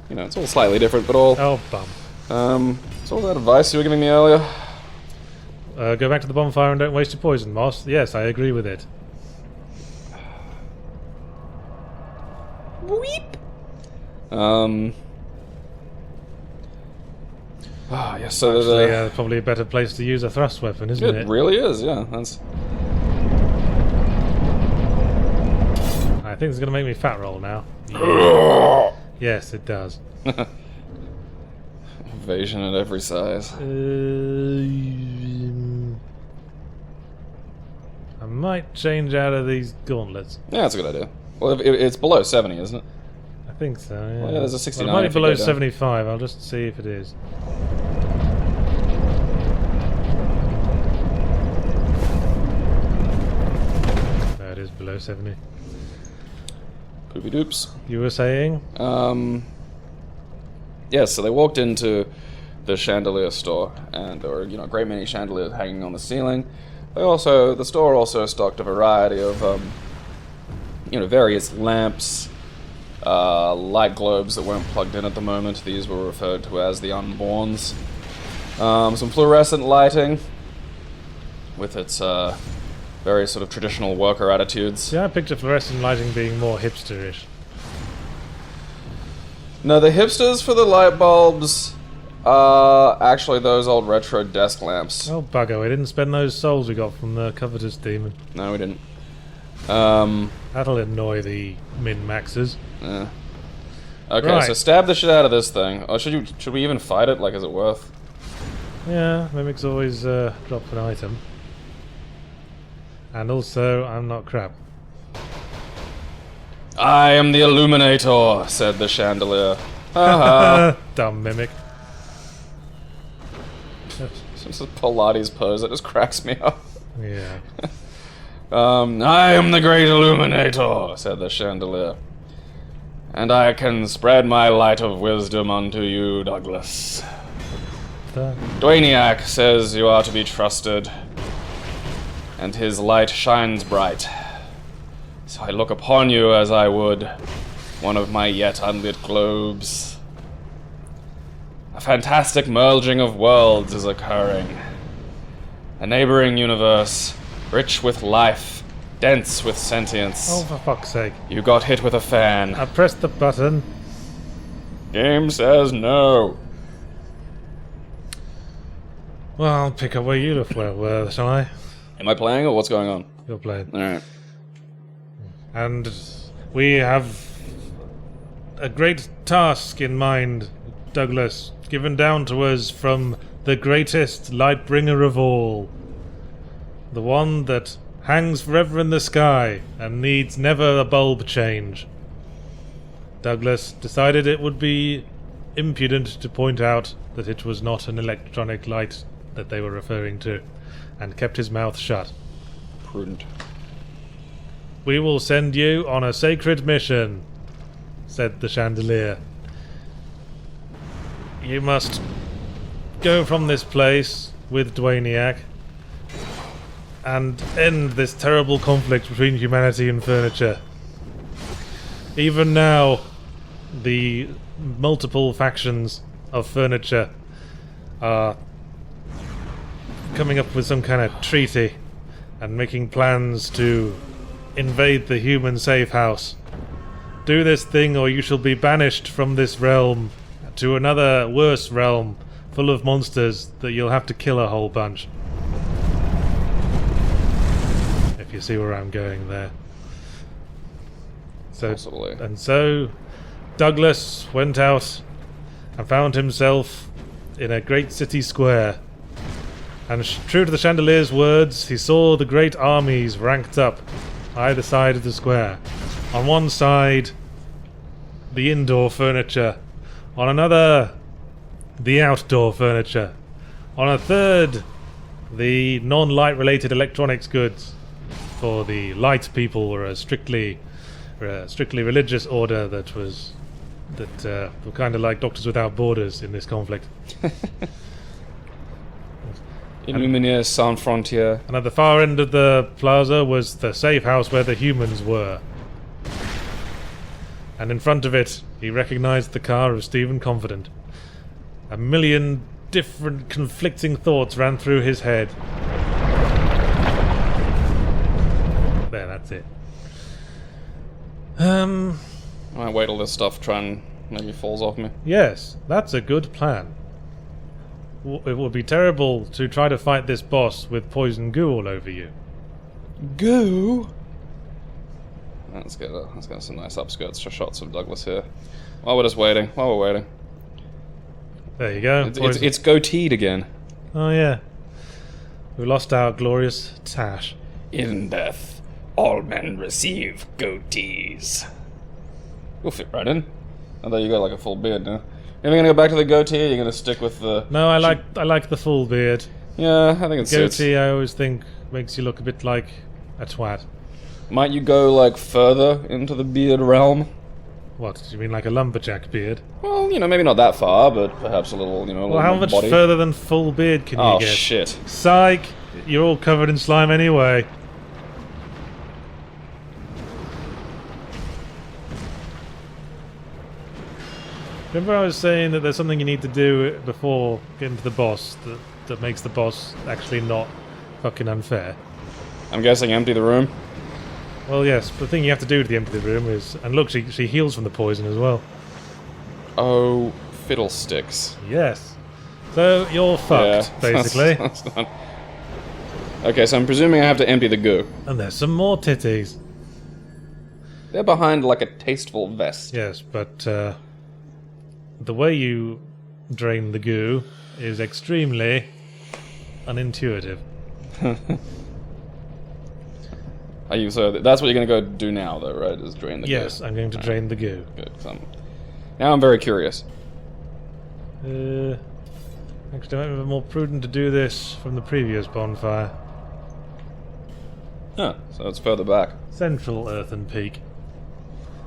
You know, it's all slightly different, but all. Oh, bum. It's all that advice you were giving me earlier. Go back to the bonfire and don't waste your poison, Moss. Yes, I agree with it. Weep. Yes. So Actually, probably a better place to use a thrust weapon, isn't it it? really is. Yeah, that's. I think it's going to make me fat roll now. Yes, it does. Evasion at every size. I might change out of these gauntlets. Yeah, that's a good idea. Well, it's below 70, isn't it? I think so, yeah. Well, yeah, there's a 69 Well, it might if be you below go down. 75. I'll just see if it is. No, it is below 70. Poopy doops. You were saying? Yes, so they walked into the chandelier store, and there were, you know, a great many chandeliers hanging on the ceiling. The store also stocked a variety of, you know, various lamps, light globes that weren't plugged in at the moment. These were referred to as the unborns. Some fluorescent lighting with its very sort of traditional worker attitudes. Yeah, I picture fluorescent lighting being more hipsterish. No, the hipsters for the light bulbs are actually those old retro desk lamps. Oh, bugger, we didn't spend those souls we got from the Covetous Demon. No, we didn't. That'll annoy the min-maxers. Yeah. Okay, Right. so stab the shit out of this thing. Or should we even fight it? Like, is it worth? Yeah, mimics always drop an item. And also, I'm not crap. I am the Illuminator, said the chandelier. Haha. Dumb mimic. It's just a Pilates pose that just cracks me up. Yeah. I am the great Illuminator, said the chandelier. And I can spread my light of wisdom unto you, Douglas. Dwayniak says you are to be trusted, and his light shines bright. So I look upon you as I would one of my yet unlit globes. A fantastic merging of worlds is occurring. A neighboring universe, rich with life, dense with sentience. Oh, for fuck's sake. You got hit with a fan. I pressed the button. Game says no. Well, I'll pick up where you left were, shall I? Am I playing or what's going on? You're playing. Alright. And we have a great task in mind, Douglas, given down to us from the greatest Lightbringer of all. The one that hangs forever in the sky and needs never a bulb change. Douglas decided it would be impudent to point out that it was not an electronic light that they were referring to, and kept his mouth shut. Prudent. we will send you on a sacred mission, said the chandelier. You must go from this place with Dwayniak and end this terrible conflict between humanity and furniture. Even now, the multiple factions of furniture are coming up with some kind of treaty and making plans to invade the human safe house. Do this thing or you shall be banished from this realm to another worse realm full of monsters that you'll have to kill a whole bunch. If you see where I'm going there. Possibly. And so Douglas went out and found himself in a great city square. And true to the chandelier's words, he saw the great armies ranked up either side of the square. On one side, the indoor furniture. On another, the outdoor furniture. On a third, the non-light related electronics goods. For the light people were a strictly religious order that were kind of like Doctors Without Borders in this conflict. Illuminaires sans frontières. And at the far end of the plaza was the safe house where the humans were. And in front of it, he recognized the car of Stephen Confident. A million different conflicting thoughts ran through his head. There, that's it. I might wait till this stuff maybe falls off me. Yes, that's a good plan. It would be terrible to try to fight this boss with poison goo all over you. Goo? Let's get some nice upskirts shots of Douglas here. While we're waiting. There you go. It's goateed again. Oh yeah. We lost our glorious Tash. In death, all men receive goatees. You'll fit right in. I thought you got like a full beard now. Are you gonna go back to the goatee, or are you gonna stick with the... No, I like the full beard. Yeah, I think it's goatee I always think makes you look a bit like a twat. Might you go like further into the beard realm? What, do you mean like a lumberjack beard? Well, maybe not that far, but perhaps a little, Well, how much body. further than full beard can you get? Oh, shit. Psych! You're all covered in slime anyway. Remember I was saying that there's something you need to do before getting to the boss that makes the boss actually not fucking unfair? I'm guessing empty the room? Well, yes, the thing you have to do to the empty room is... And look, she heals from the poison as well. Oh, fiddlesticks. Yes. So, you're fucked, basically. That's not... Okay, so I'm presuming I have to empty the goo. And there's some more titties. They're behind like a tasteful vest. Yes, but the way you drain the goo is extremely unintuitive. So that's what you're going to go do now, though, right? Is drain the goo? Yes, I'm going to drain the goo. Good. Now I'm very curious. Actually, it might be more prudent to do this from the previous bonfire. Huh, so it's further back. Central Earthen Peak.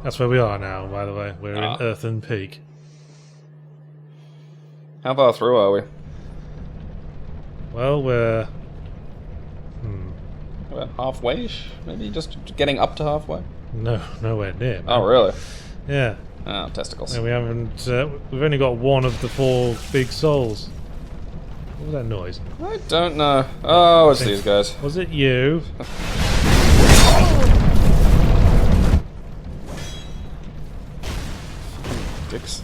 That's where we are now, by the way. We're in Earthen Peak. How far through are we? Well, we're... About halfway-ish? Maybe just getting up to halfway? No, nowhere near. Man. Oh, really? Yeah. Oh, testicles. And we haven't... we've only got one of the 4 big souls. What was that noise? I don't know. Oh, it's these guys. Was it you? Dicks.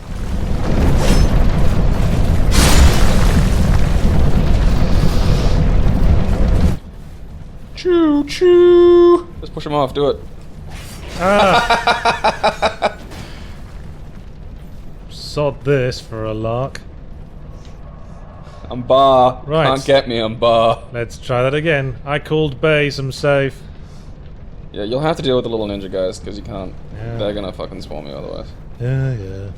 Choo choo! Just push him off, do it. Ah! Sod this for a lark. I'm bar. Right. Can't get me, I'm bar. Let's try that again. I called base, I'm safe. Yeah, you'll have to deal with the little ninja guys, because you can't. Yeah. They're gonna fucking swarm you otherwise. Yeah.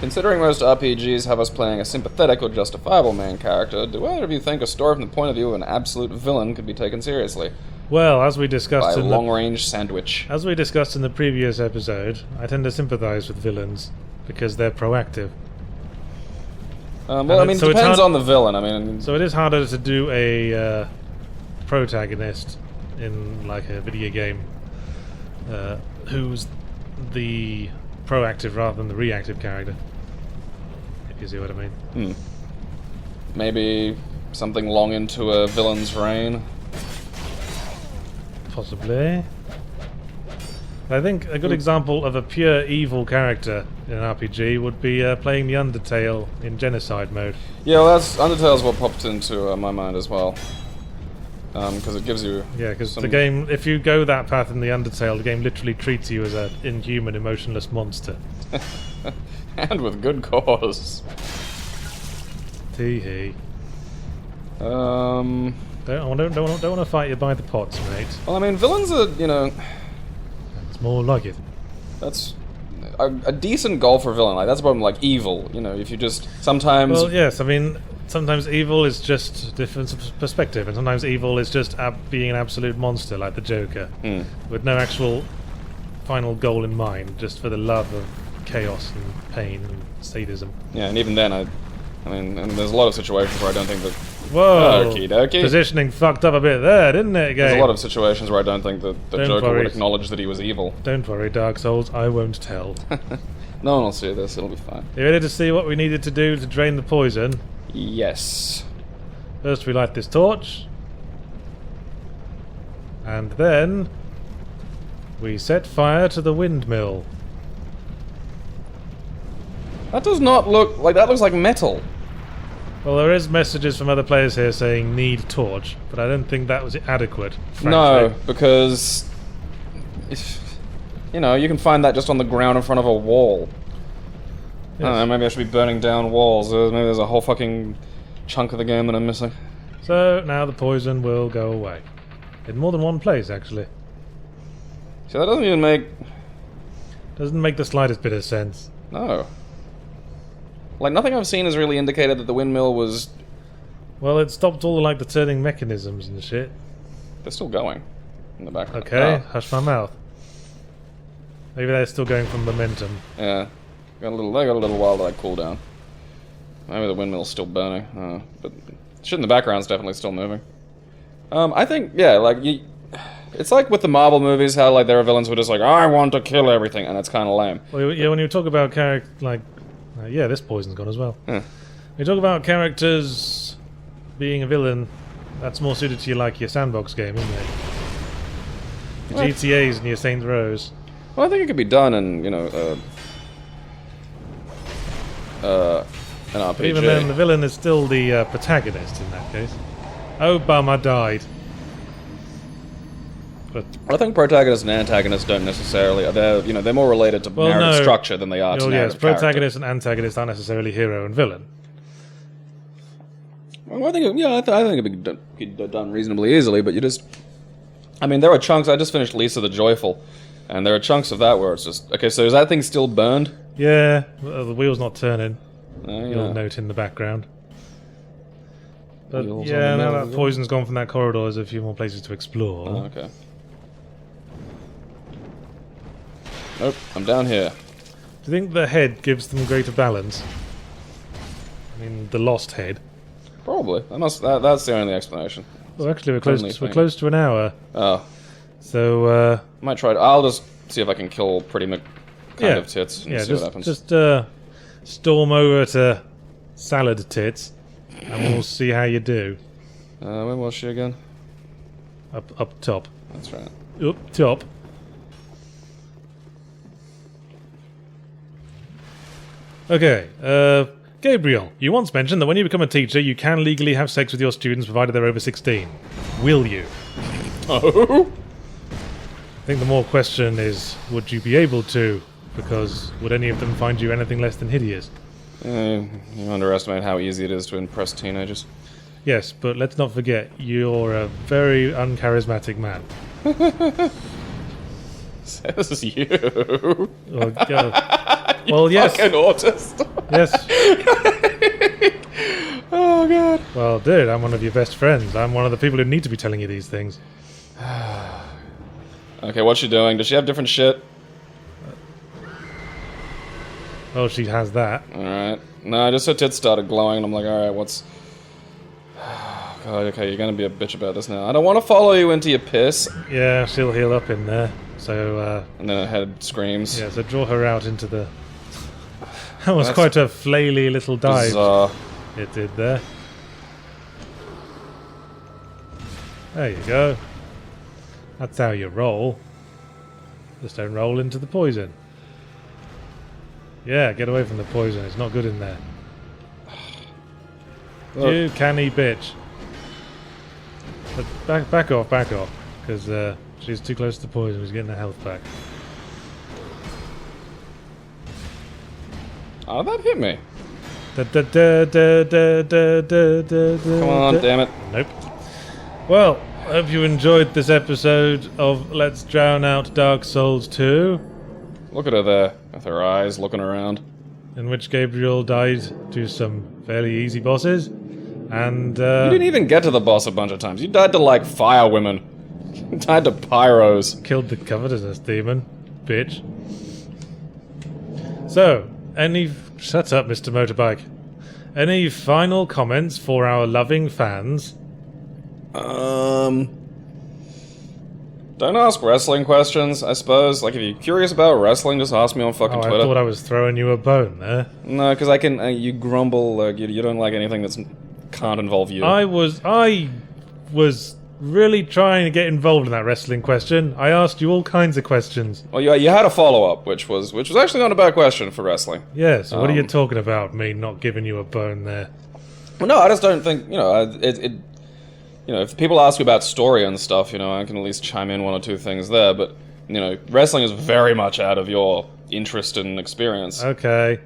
Considering most RPGs have us playing a sympathetic or justifiable main character, do either of you think a story from the point of view of an absolute villain could be taken seriously? Well, as we discussed By a long-range sandwich. As we discussed in the previous episode, I tend to sympathize with villains because they're proactive. Well, I mean, it depends on the villain. I mean, so it is harder to do a protagonist in like a video game who's the proactive rather than the reactive character. If you see what I mean. Maybe something long into a villain's reign. Possibly. I think a good example of a pure evil character in an RPG would be playing the Undertale in genocide mode. Yeah, well, Undertale's what popped into my mind as well. Because it gives you... Yeah, because the game, if you go that path in the Undertale, the game literally treats you as an inhuman, emotionless monster. And with good cause. Tee-hee. Um... Don't want to fight you by the pots, mate. Well, I mean, villains are, you know... It's more like it. That's... A decent goal for a villain, like, that's a problem, like, evil, you know, if you just... Sometimes... Well, yes, I mean, sometimes evil is just different perspective, and sometimes evil is just being an absolute monster, like the Joker, with no actual final goal in mind, just for the love of chaos and pain and sadism. Yeah, and even then, I mean, and there's a lot of situations where I don't think that... Whoa! Okie dokie. Positioning fucked up a bit there, didn't it, game? There's a lot of situations where I don't think that the Joker would acknowledge that he was evil. Don't worry, Dark Souls, I won't tell. No one will see this, it'll be fine. You ready to see what we needed to do to drain the poison? Yes. First we light this torch. And then... we set fire to the windmill. That does not look... like, that looks like metal. Well, there is messages from other players here saying need torch, but I don't think that was adequate. Frankly. No, because... you know, you can find that just on the ground in front of a wall. Yes. I don't know, maybe I should be burning down walls. Maybe there's a whole fucking chunk of the game that I'm missing. So, now the poison will go away. In more than one place, actually. So that doesn't even make... Doesn't make the slightest bit of sense. No. Like, nothing I've seen has really indicated that the windmill was... Well, it stopped all the turning mechanisms and shit. They're still going in the background. Okay, hush my mouth. Maybe they're still going from momentum. Yeah. They got a little while to, like, cool down. Maybe the windmill's still burning. But shit in the background's definitely still moving. I think, yeah, like, it's like with the Marvel movies, how, like, there are villains who are just like, I want to kill everything, and it's kind of lame. Well, yeah, when you talk about character, like... yeah, this poison's gone as well. Yeah. When you talk about characters being a villain, that's more suited to your sandbox game, isn't it? Your GTAs and your Saints Rows. Well, I think it could be done in, you know, an RPG. But even then, the villain is still the protagonist in that case. Oh, bum, I died. But I think protagonists and antagonists don't necessarily... They're more related to narrative structure than they are to narrative character. Protagonist and antagonist aren't necessarily hero and villain. Well, I think it could be done reasonably easily, but you just... I mean, there are chunks... I just finished Lisa the Joyful, and there are chunks of that where it's just... Okay, so is that thing still burned? Yeah, the wheel's not turning. Yeah. You'll note in the background. But yeah, now that poison's gone from that corridor, there's a few more places to explore. Oh, okay. Nope, I'm down here. Do you think the head gives them greater balance? I mean, the lost head. Probably. That's the only explanation. Well, actually, we're close to an hour. Oh. So, might try. I'll just see if I can kill Pretty Mc kind of tits and see what happens. Just storm over to Salad Tits, and we'll see how you do. Where was she again? Up top. That's right. Up top. Okay, Gabriel, you once mentioned that when you become a teacher, you can legally have sex with your students provided they're over 16. Will you? Oh? I think the more question is, would you be able to? Because would any of them find you anything less than hideous? You underestimate how easy it is to impress teenagers. Yes, but let's not forget, you're a very uncharismatic man. Says you. Oh, God. Well, yes. Fucking autist. Yes. Oh, God. Well, dude, I'm one of your best friends. I'm one of the people who need to be telling you these things. Okay, what's she doing? Does she have different shit? Oh, she has that. Alright. No, just her tits started glowing, and I'm like, alright, what's... God, okay, you're gonna be a bitch about this now. I don't want to follow you into your piss. Yeah, she'll heal up in there. So, And then her head screams. yeah, so draw her out into the... That was quite a flaily little dive. Bizarre. It did there. There you go. That's how you roll. Just don't roll into the poison. Yeah, get away from the poison. It's not good in there. You canny bitch. But back off, because she's too close to the poison. She's getting her health back. Oh, that hit me. Come Come on, damn it. Nope. Well, I hope you enjoyed this episode of Let's Drown Out Dark Souls 2, Look at her there, with her eyes looking around. in which Gabriel died to some fairly easy bosses. And, You didn't even get to the boss a bunch of times. You died to, like, fire women. You died to pyros. killed the Covetous Demon, bitch. So, shut up, Mr. Motorbike. Any final comments for our loving fans? Don't ask wrestling questions, I suppose. Like, if you're curious about wrestling, just ask me on fucking Oh, I Twitter. thought I was throwing you a bone there. No, because I can. You grumble. Like you don't like anything that's can't involve you. I was really trying to get involved in that wrestling question. I asked you all kinds of questions. Well, you had a follow up, which was actually not a bad question for wrestling. Yeah, so what are you talking about? Me not giving you a bone there? Well, no, I just don't think if people ask me about story and stuff, I can at least chime in one or two things there. But wrestling is very much out of your interest and experience. Okay,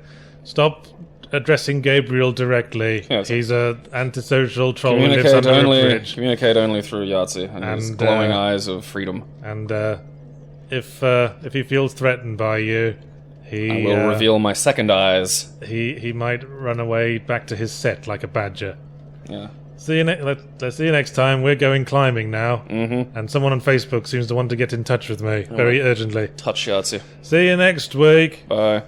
stop addressing Gabriel directly. Yes. He's a antisocial troll who lives under a bridge. Communicate only through Yahtzee and his glowing eyes of freedom. And if he feels threatened by you, I will reveal my second eyes. he might run away back to his set like a badger. Yeah. See you let's see you next time. We're going climbing now. Mm-hmm. And someone on Facebook seems to want to get in touch with me very urgently. Touch Yahtzee. See you next week. Bye.